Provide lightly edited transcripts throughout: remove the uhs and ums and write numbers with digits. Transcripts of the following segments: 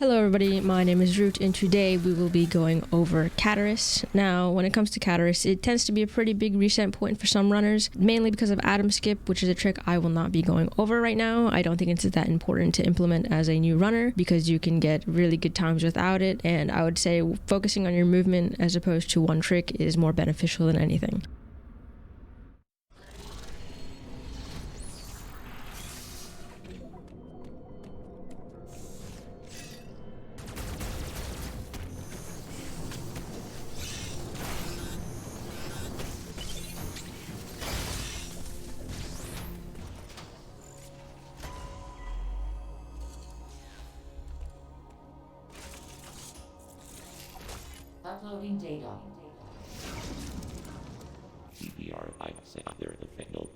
Hello everybody, my name is Root and today we will be going over Cataris. Now when it comes to Cataris, it tends to be a pretty big reset point for some runners, mainly because of ADM Skip, which is a trick I will not be going over right now. I don't think it's that important to implement as a new runner because you can get really good times without it, and I would say focusing on your movement as opposed to one trick is more beneficial than anything. Uploading data. GBR 5 there the signal.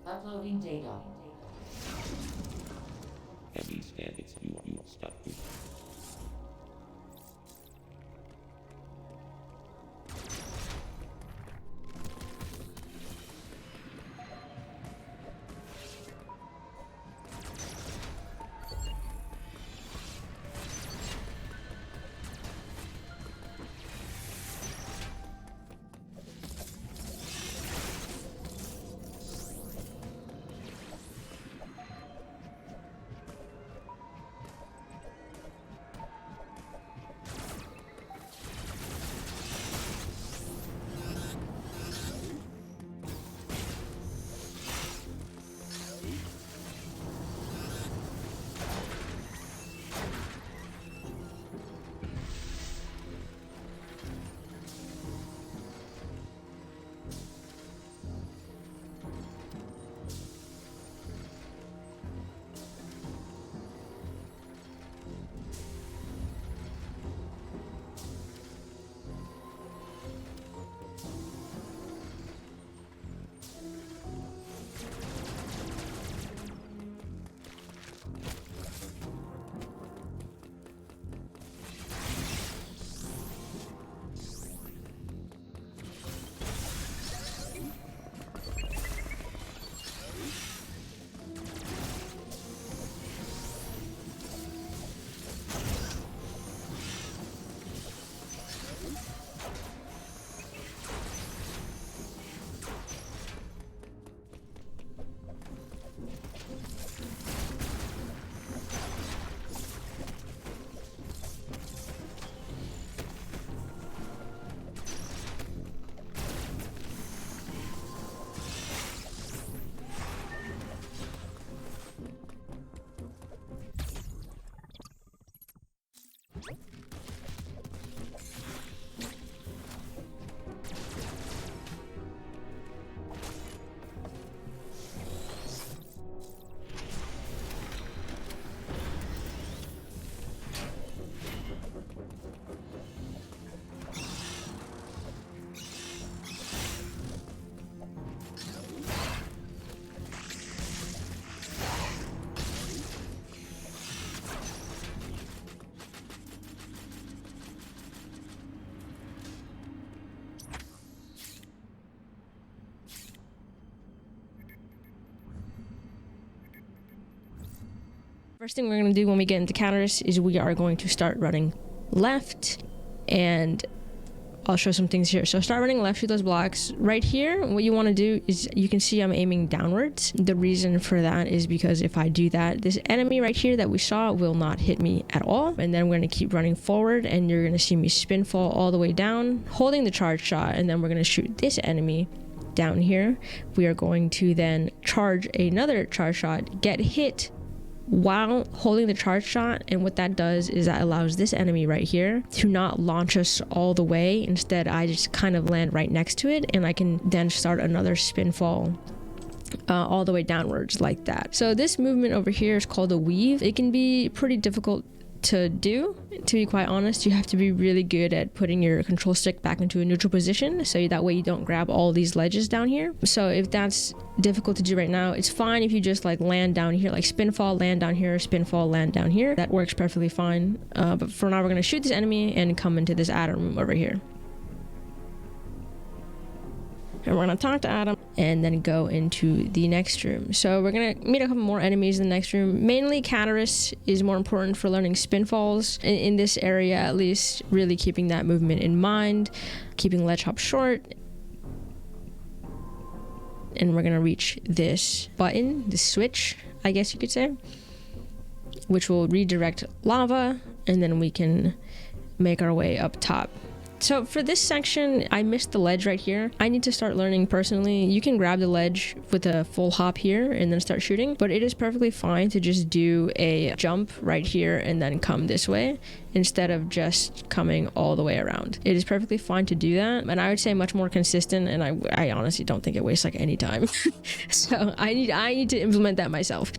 Uploading data. Heavy standings you stuff. First thing we're going to do when we get into Cataris is we are going to start running left, and I'll show some things here. So start running left, shoot those blocks. Right here, what you want to do is, you can see I'm aiming downwards. The reason for that is because if I do that, this enemy right here that we saw will not hit me at all. And then we're going to keep running forward, and you're going to see me spin fall all the way down, holding the charge shot, and then we're going to shoot this enemy down here. We are going to then charge another charge shot, get hit while holding the charge shot, and what that does is that allows this enemy right here to not launch us all the way. Instead, I just kind of land right next to it, and I can then start another spin fall all the way downwards like that. So this movement over here is called a weave. It can be pretty difficult to do, to be quite honest. You have to be really good at putting your control stick back into a neutral position, so that way you don't grab all these ledges down here. So if that's difficult to do right now, it's fine if you just like land down here, like spin fall, land down here, spin fall, land down here. That works perfectly fine. But for now, we're going to shoot this enemy and come into this Adam room over here. And we're going to talk to Adam and then go into the next room. So we're going to meet a couple more enemies in the next room. Mainly Cataris is more important for learning spin falls in this area, at least, really keeping that movement in mind, keeping ledge hop short. And we're going to reach this button, this switch, I guess you could say, which will redirect lava, and then we can make our way up top. So for this section, I missed the ledge right here. I need to start learning personally. You can grab the ledge with a full hop here and then start shooting, but it is perfectly fine to just do a jump right here and then come this way instead of just coming all the way around. It is perfectly fine to do that, and I would say much more consistent, and I honestly don't think it wastes like any time. So I need to implement that myself.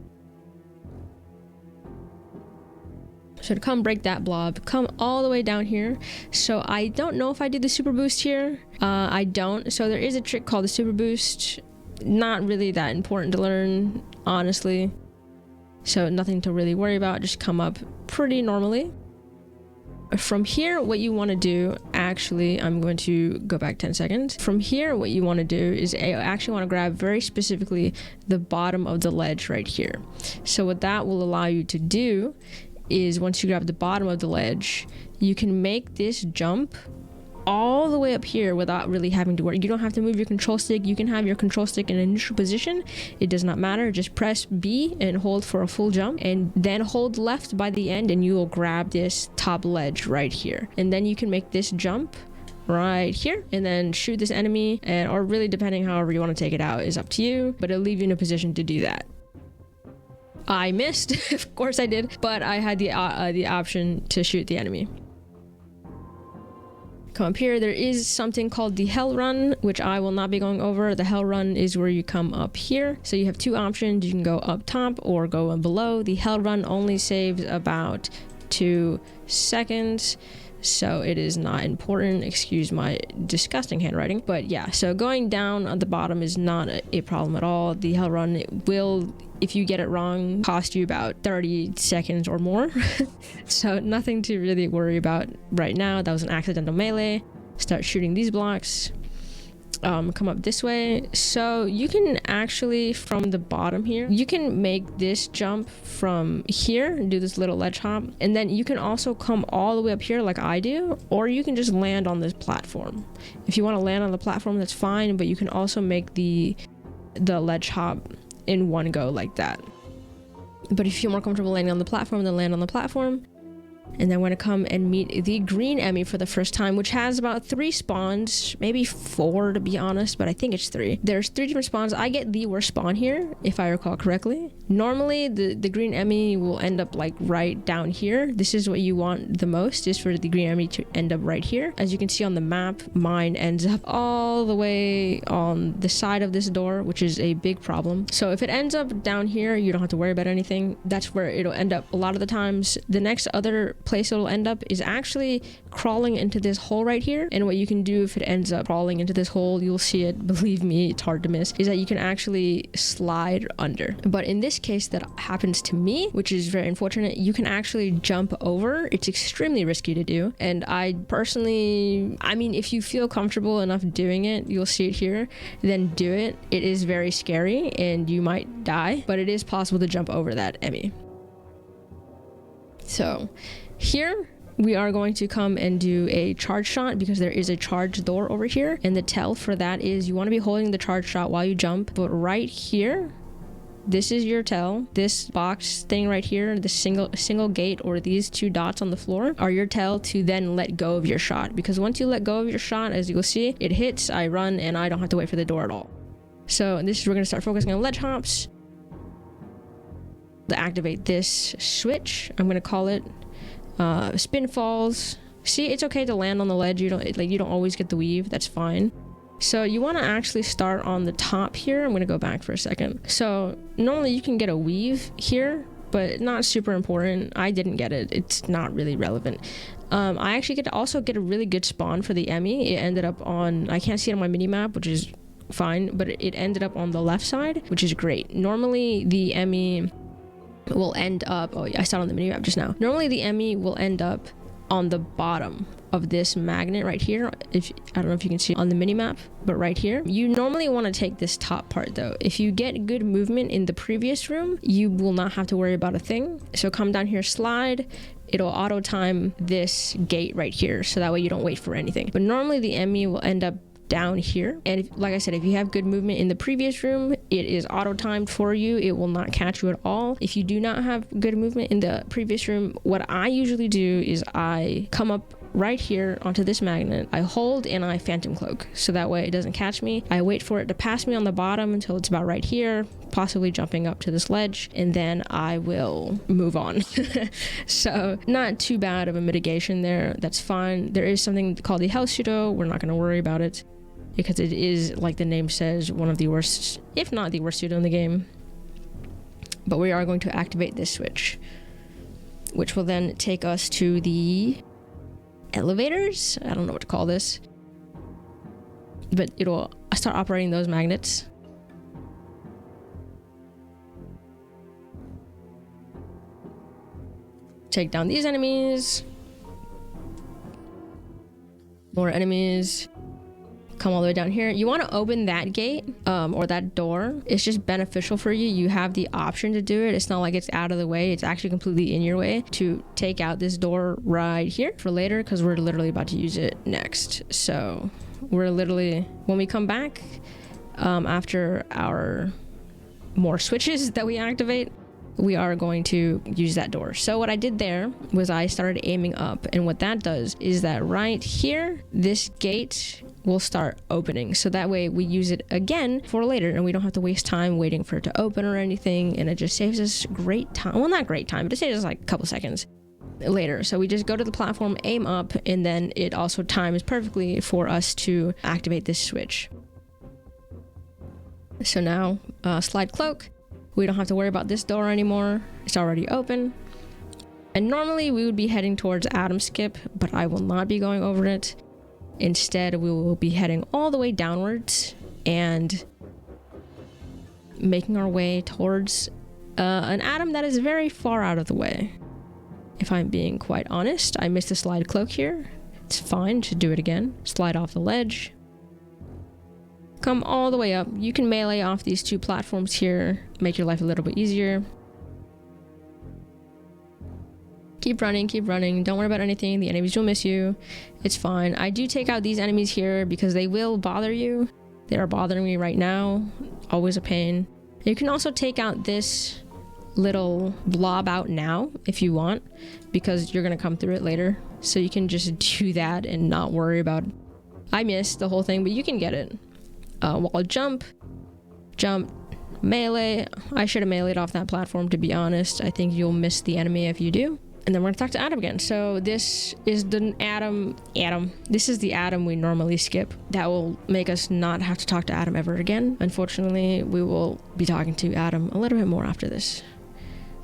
So to come break that blob, come all the way down here. So I don't know if I did the super boost here. I don't. So there is a trick called the super boost. Not really that important to learn, honestly. So nothing to really worry about. Just come up pretty normally. From here, what you want to do, actually, I'm going to go back 10 seconds. From here, what you want to do is actually want to grab very specifically the bottom of the ledge right here. So what that will allow you to do is once you grab the bottom of the ledge, you can make this jump all the way up here without really having to worry. You don't have to move your control stick. You can have your control stick in a neutral position. It does not matter. Just press B and hold for a full jump, and then hold left by the end, and you will grab this top ledge right here. And then you can make this jump right here and then shoot this enemy, and or really depending however you want to take it out is up to you, but it'll leave you in a position to do that. I missed, of course I did, but I had the option to shoot the enemy. Come up here, there is something called the hell run, which I will not be going over. The hell run is where you come up here. So you have two options. You can go up top or go below. The hell run only saves about 2 seconds, so it is not important. Excuse my disgusting handwriting. But yeah, so going down at the bottom is not a problem at all. The hell run will, if you get it wrong, cost you about 30 seconds or more. So nothing to really worry about right now. That was an accidental melee. Start shooting these blocks. Come up this way. So you can actually, from the bottom here, you can make this jump from here, do this little ledge hop, and then you can also come all the way up here like I do, or you can just land on this platform. If you want to land on the platform, that's fine, but you can also make the ledge hop in one go like that. But if you're more comfortable landing on the platform, then land on the platform. And then we're gonna come and meet the green Emmy for the first time, which has about 3 spawns, maybe 4 to be honest, but I think it's 3. There's 3 different spawns. I get the worst spawn here, if I recall correctly. Normally, the green Emmy will end up like right down here. This is what you want the most, is for the green Emmy to end up right here. As you can see on the map, mine ends up all the way on the side of this door, which is a big problem. So if it ends up down here, you don't have to worry about anything. That's where it'll end up a lot of the times. The next other place it'll end up is actually crawling into this hole right here. And what you can do if it ends up crawling into this hole, you'll see it, believe me, it's hard to miss, is that you can actually slide under. But in this case that happens to me, which is very unfortunate, you can actually jump over. It's extremely risky to do, and I personally, I mean, if you feel comfortable enough doing it, you'll see it here, then do it. It is very scary and you might die, but it is possible to jump over that Emmy. So here we are going to come and do a charge shot, because there is a charge door over here, and the tell for that is you want to be holding the charge shot while you jump. But right here, this is your tell. This box thing right here, the single gate, or these 2 dots on the floor, are your tell to then let go of your shot. Because once you let go of your shot, as you will see, it hits, I run, and I don't have to wait for the door at all. So this is, we're going to start focusing on ledge hops. To activate this switch, I'm going to call it spin falls. See, it's okay to land on the ledge. You don't always get the weave. That's fine. So you want to actually start on the top here. I'm going to go back for a second. So normally you can get a weave here, but not super important. I didn't get it. It's not really relevant. I actually also get a really good spawn for the Emmy. It ended up on, I can't see it on my mini map, which is fine, but it ended up on the left side, which is great. Normally the Emmy will end up, oh yeah, I saw it on the mini map just now. Normally the Emmy will end up on the bottom of this magnet right here. I don't know if you can see on the mini map, but right here. You normally want to take this top part though. If you get good movement in the previous room, you will not have to worry about a thing. So come down here, slide. It'll auto time this gate right here, so that way you don't wait for anything. But normally the Emmy will end up down here, and like I said, if you have good movement in the previous room, it is auto timed for you. It will not catch you at all. If you do not have good movement in the previous room, what I usually do is I come up right here onto this magnet, I hold, and I phantom cloak, so that way it doesn't catch me. I wait for it to pass me on the bottom until it's about right here, possibly jumping up to this ledge, and then I will move on. So not too bad of a mitigation there. That's fine. There is something called the health pseudo. We're not going to worry about it, because it is, like the name says, one of the worst, if not the worst pseudo in the game. But we are going to activate this switch, which will then take us to the elevators. I don't know what to call this, but it'll start operating those magnets. Take down these enemies. More enemies. Come all the way down here. You want to open that gate or that door. It's just beneficial for you. You have the option to do it. It's not like it's out of the way. It's actually completely in your way to take out this door right here for later, because we're literally about to use it next. So we're literally, when we come back after our more switches that we activate, we are going to use that door. So what I did there was I started aiming up, and what that does is that right here, this gate will start opening, so that way we use it again for later, and we don't have to waste time waiting for it to open or anything, and it just saves us great time. Well, not great time, but it saves us like a couple seconds later. So we just go to the platform, aim up, and then it also times perfectly for us to activate this switch. So now slide cloak. We don't have to worry about this door anymore. It's already open. And normally we would be heading towards ADM Skip, but I will not be going over it. Instead, we will be heading all the way downwards and making our way towards an atom that is very far out of the way. If I'm being quite honest, I missed the slide cloak here. It's fine, just do it again. Slide off the ledge. Come all the way up. You can melee off these 2 platforms here, make your life a little bit easier. Keep running, keep running. Don't worry about anything. The enemies will miss you. It's fine. I do take out these enemies here because they will bother you. They are bothering me right now. Always a pain. You can also take out this little blob out now if you want, because you're gonna come through it later. So you can just do that and not worry about it. I missed the whole thing, but you can get it. Wall jump, melee. I should have meleeed off that platform, to be honest. I think you'll miss the enemy if you do. And then we're gonna talk to Adam again. So this is the Adam. This is the Adam we normally skip. That will make us not have to talk to Adam ever again. Unfortunately, we will be talking to Adam a little bit more after this.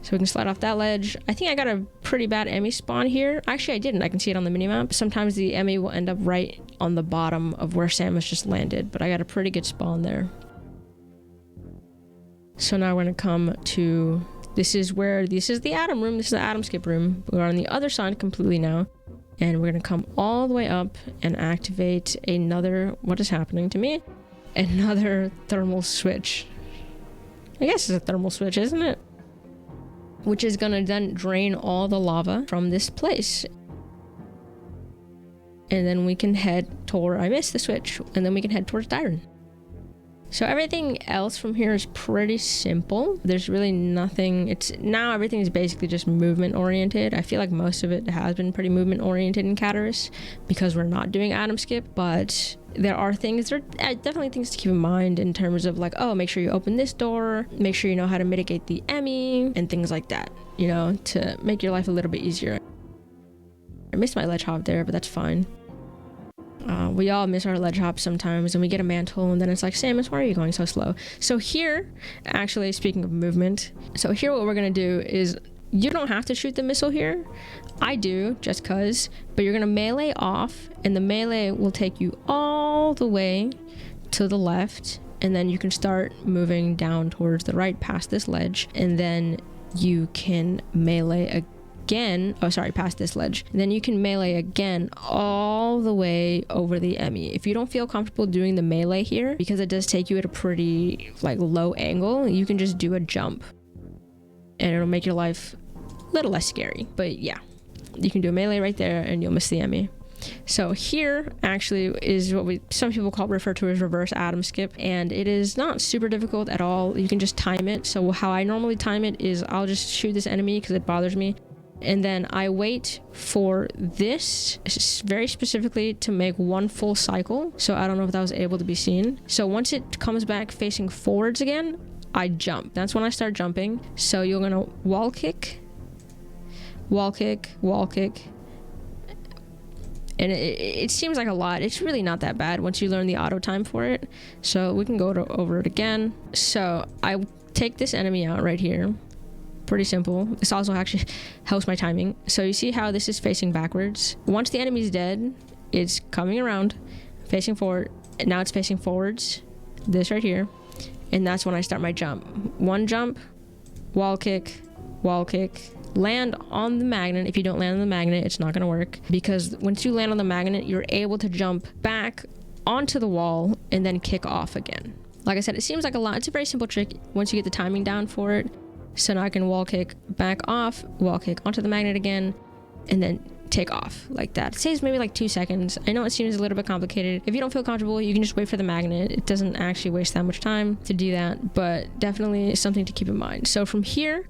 So we can slide off that ledge. I think I got a pretty bad Emmy spawn here. Actually, I didn't. I can see it on the minimap. Sometimes the Emmy will end up right on the bottom of where Samus just landed, but I got a pretty good spawn there. So now we're gonna come to, this is the Adam room. This is the Adam Skip room. We're on the other side completely now. And we're gonna come all the way up and activate another, what is happening to me? Another thermal switch. I guess it's a thermal switch, isn't it? Which is gonna then drain all the lava from this place. And then we can head toward, I missed the switch, and then we can head towards Dyron. So everything else from here is pretty simple. There's really nothing, now everything is basically just movement oriented. I feel like most of it has been pretty movement oriented in Cataris because we're not doing Adam Skip, but there are definitely things to keep in mind in terms of like, oh, make sure you open this door, make sure you know how to mitigate the Emmy and things like that, you know, to make your life a little bit easier. I missed my ledge hop there, but that's fine. We all miss our ledge hops sometimes, and we get a mantle, and then it's like, Samus, why are you going so slow? So here, actually, speaking of movement, so here what we're gonna do is, you don't have to shoot the missile here. I do, just cause, but you're gonna melee off, and the melee will take you all the way to the left, and then you can start moving down towards the right past this ledge, and then you can melee again, past this ledge. And then you can melee again all the way over the Emmy. If you don't feel comfortable doing the melee here, because it does take you at a pretty like low angle, you can just do a jump. And it'll make your life a little less scary. But yeah, you can do a melee right there and you'll miss the Emmy. So here actually is what some people refer to as reverse Adam Skip, and it is not super difficult at all. You can just time it. So how I normally time it is I'll just shoot this enemy because it bothers me. And then I wait for this very specifically to make one full cycle. So I don't know if that was able to be seen. So once it comes back facing forwards again, I jump. That's when I start jumping. So you're gonna wall kick, wall kick, wall kick. And it seems like a lot. It's really not that bad once you learn the auto time for it. So we can go over it again. So I take this enemy out right here. Pretty simple. This also actually helps my timing. So you see how this is facing backwards. Once the enemy is dead, it's coming around, facing forward, and now it's facing forwards. This right here, and that's when I start my jump. One jump, wall kick, land on the magnet. If you don't land on the magnet, it's not going to work, because once you land on the magnet, you're able to jump back onto the wall and then kick off again. Like I said, it seems like a lot. It's a very simple trick once you get the timing down for it. So now I can wall kick back off, wall kick onto the magnet again, and then take off like that. It saves maybe like 2 seconds. I know it seems a little bit complicated. If you don't feel comfortable, you can just wait for the magnet. It doesn't actually waste that much time to do that, but definitely something to keep in mind. So from here,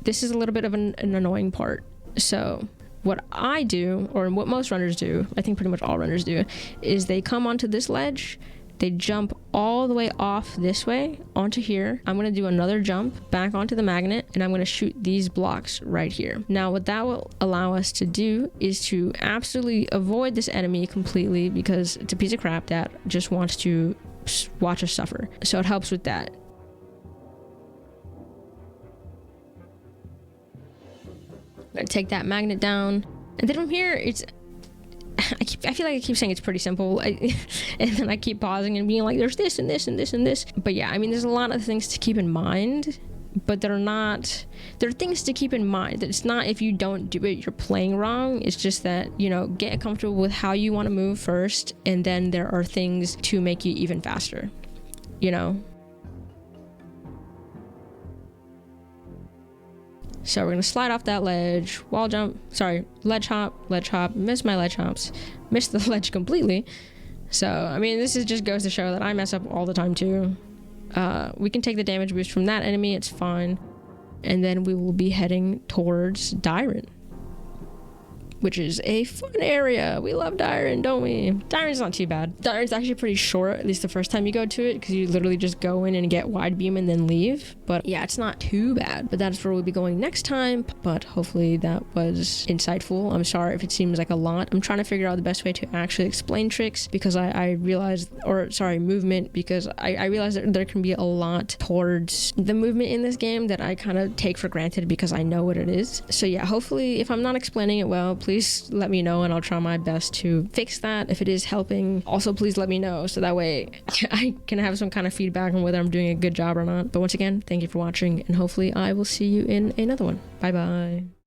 this is a little bit of an annoying part. So what I do, or what most runners do, I think pretty much all runners do, is they come onto this ledge, they jump all the way off this way onto here. I'm going to do another jump back onto the magnet, and I'm going to shoot these blocks right here. Now what that will allow us to do is to absolutely avoid this enemy completely, because it's a piece of crap that just wants to watch us suffer. So it helps with that. I'm going to take that magnet down, and then from here it's I feel like I keep saying it's pretty simple, and then I keep pausing and being like, there's this and this and this and this. But yeah, I mean, there's a lot of things to keep in mind, but there are things to keep in mind. It's not, if you don't do it, you're playing wrong. It's just that, you know, get comfortable with how you want to move first, and then there are things to make you even faster, you know? So we're gonna slide off that ledge, wall jump, ledge hop, miss my ledge hops, miss the ledge completely. So, I mean, this just goes to show that I mess up all the time too. We can take the damage boost from that enemy, it's fine. and then we will be heading towards Dyron, which is a fun area. We love Dyron, don't we? Dyron's not too bad. Dyron's actually pretty short, at least the first time you go to it, because you literally just go in and get wide beam and then leave. But yeah, it's not too bad. But that's where we'll be going next time. But hopefully that was insightful. I'm sorry if it seems like a lot. I'm trying to figure out the best way to actually explain tricks, because I realized, or sorry, movement, because I realized that there can be a lot towards the movement in this game that I kind of take for granted because I know what it is. So yeah, hopefully if I'm not explaining it well, please let me know and I'll try my best to fix that. If it is helping, also please let me know so that way I can have some kind of feedback on whether I'm doing a good job or not. But once again, thank you for watching, and hopefully I will see you in another one. Bye bye.